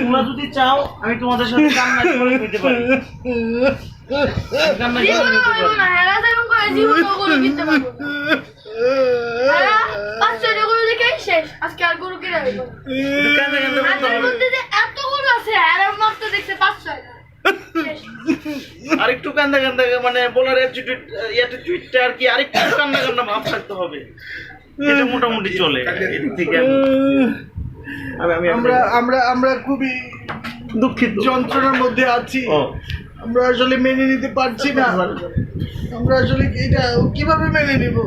তোমরা যদি চাও আমি তোমাদের সাথে কান্না করে দিতে পারি। আরেকটু কান্দা কান্দা মানে বলার অ্যাটিটিউডটা আর কি আরেকটু কান্দা কান্দা ভাব থাকতে হবে, এটা মোটামুটি চলে। এর থেকে আমরা আমরা আমরা খুবই দুঃখিত, যন্ত্রণার মধ্যে আছি। আমরা আসলে মেনে নিতে পারছি না। আমরা আসলে এটা কিভাবে মেনে নিব?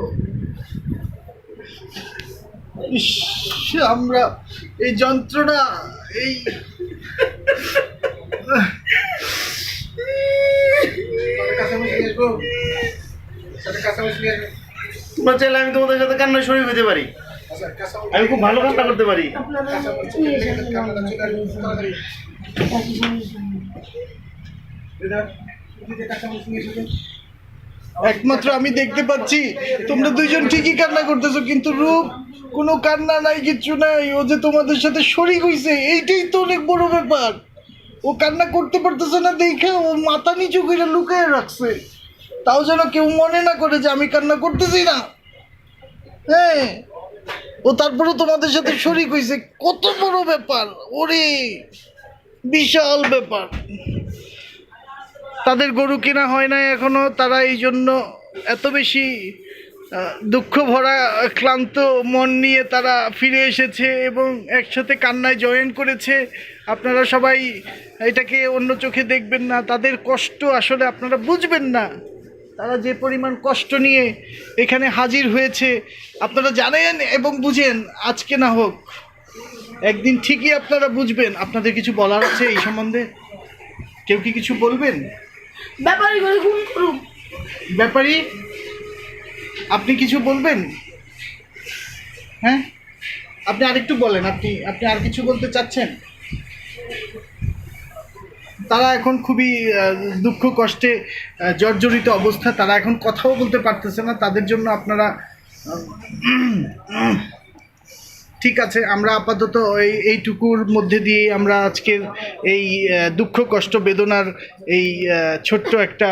আমরা এই যন্ত্রণা এই তোমরা চাইলে আমি তোমাদের সাথে কান্নায় শরীর হতে পারি, আমি খুব ভালো কান্না করতে পারি। একমাত্র আমি দেখতে পাচ্ছি তোমরা দুইজন ঠিকই কান্না করতেছো, কিন্তু রূপ কোনো কান্না নাই, কিচ্ছু নাই। ও যে তোমাদের সাথে শরীক হইছে এইটাই তো অনেক বড় ব্যাপার। ও কান্না করতে পারতেছে না দেখে ও মাথা নিচু করে লুকিয়ে রাখছে, তাও যেন কেউ মনে না করে যে আমি কান্না করতেছি না। হ্যাঁ, ও তারপরে তোমাদের সাথে শরীক হইছে, কত বড় ব্যাপার, ওরে বিশাল ব্যাপার। তাদের গরু কেনা হয় না এখনো, তারা এই জন্য এত বেশি দুঃখ ভরা ক্লান্ত মন নিয়ে তারা ফিরে এসেছে এবং একসাথে কান্নায় জয়েন করেছে। আপনারা সবাই এটাকে অন্য চোখে দেখবেন না, তাদের কষ্ট আসলে আপনারা বুঝবেন না। তারা যে পরিমাণ কষ্ট নিয়ে এখানে হাজির হয়েছে আপনারা জানেন এবং বুঝেন, আজকে না হোক একদিন ঠিকই আপনারা বুঝবেন। আপনাদের কিছু বলার আছে এই সম্বন্ধে? কেউ কি কিছু বলবেন? ব্যাপারী, আপনি কিছু বলবেন? হ্যাঁ, আপনি আরেকটু বলেন। আপনি আপনি আর কিছু বলতে চাচ্ছেন? তারা এখন খুবই দুঃখ কষ্টে জর্জরিত অবস্থা, তারা এখন কথাও বলতে পারতেছে না। তাদের জন্য আপনারা ঠিক আছে, আমরা আপাতত এইটুকুর মধ্যে দিয়ে আমরা আজকের এই দুঃখ কষ্ট বেদনার এই ছোট্ট একটা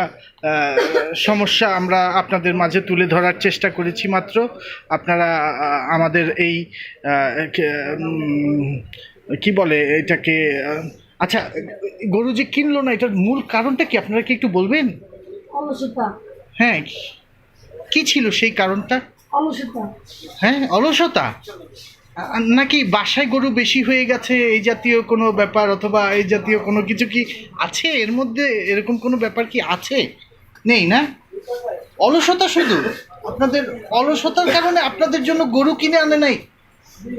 সমস্যা আমরা আপনাদের মাঝে তুলে ধরার চেষ্টা করেছি মাত্র। আপনারা আমাদের এই কি বলে এটাকে, আচ্ছা গরু যে কিনলো না এটার মূল কারণটা কি আপনারা কি একটু বলবেন? অলসতা। হ্যাঁ, কি ছিল সেই কারণটা? অলসতা। হ্যাঁ, অলসতা নাকি বাসায় গরু বেশি হয়ে গেছে এই জাতীয় কোনো ব্যাপার, অথবা এই জাতীয় কোনো কিছু কি আছে এর মধ্যে? এরকম কোনো ব্যাপার কি আছে? নেই না, অলসতা শুধু। আপনাদের অলসতার কারণে আপনাদের জন্য গরু কিনে আনে নাই?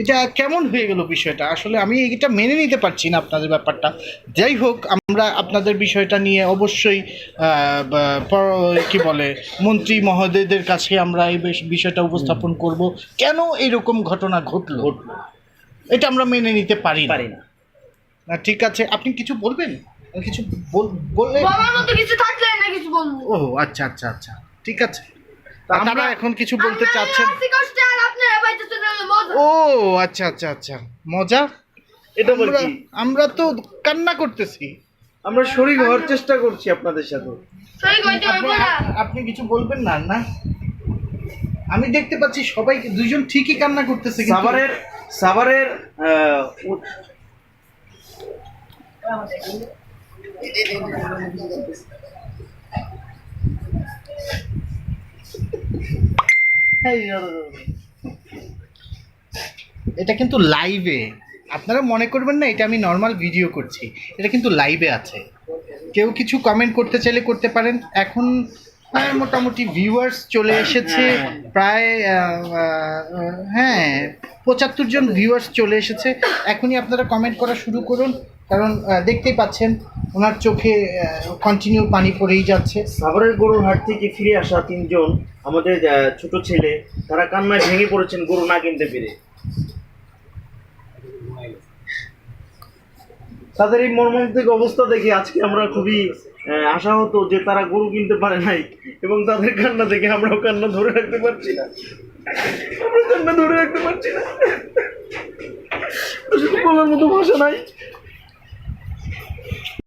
এটা কেমন হয়ে গেল বিষয়টা? আসলে আমি এটা মেনে নিতে পারছি না আপনাদের ব্যাপারটা। যাই হোক, আমরা আপনাদের বিষয়টা নিয়ে অবশ্যই কি বলে মন্ত্রী মহোদয়দের কাছে আমরা এই বিষয়টা উপস্থাপন করব। কেন এইরকম ঘটনা ঘটলো এটা আমরা মেনে নিতে পারি না। না ঠিক আছে, আপনি কিছু বলবেন? কিছু বললে কিছু থাকলে না কিছু বলবো। ও আচ্ছা আচ্ছা আচ্ছা, ঠিক আছে। আপনারা এখন কিছু বলতে চাচ্ছেন? ও আচ্ছা আচ্ছা আচ্ছা, মজা। এটা বলছি, আমরা তো কান্না করতেছি, আমরা শরীর হওয়ার চেষ্টা করছি আপনাদের সাথে। আপনি কিছু বলবেন না? না, আমি দেখতে পাচ্ছি সবাই দুইজন ঠিকই কান্না করতেছে। সাভারের এটা কিন্তু লাইভে, আপনারা মনে করবেন না এটা আমি নর্মাল ভিডিও করছি, এটা কিন্তু লাইভে আছে। কেউ কিছু কমেন্ট করতে চাইলে করতে পারেন। এখন মোটামুটি ভিউয়ার্স চলে এসেছে প্রায় হ্যাঁ 75 জন ভিউয়ার্স চলে এসেছে। এখনই আপনারা কমেন্ট করা শুরু করুন, কারণ দেখতেই পাচ্ছেন ওনার চোখে কন্টিনিউ পানি পড়েই যাচ্ছে। সাভারের গরুর হাট থেকে ফিরে আসা 3 জন আমাদের ছোট ছেলে, তারা কান্নায় ভেঙে পড়েছেন গরু না কিনতে পেরে। তাদের এই মর্মান্তিক অবস্থা দেখে আজকে আমরা খুবই আশাহত যে তারা গরু কিনতে পারে নাই, এবং তাদের কান্না দেখে আমরাও কান্না ধরে রাখতে পারছি না। আমরা কান্না ধরে রাখতে পারছি না, বলার মতো ভাষা নাই।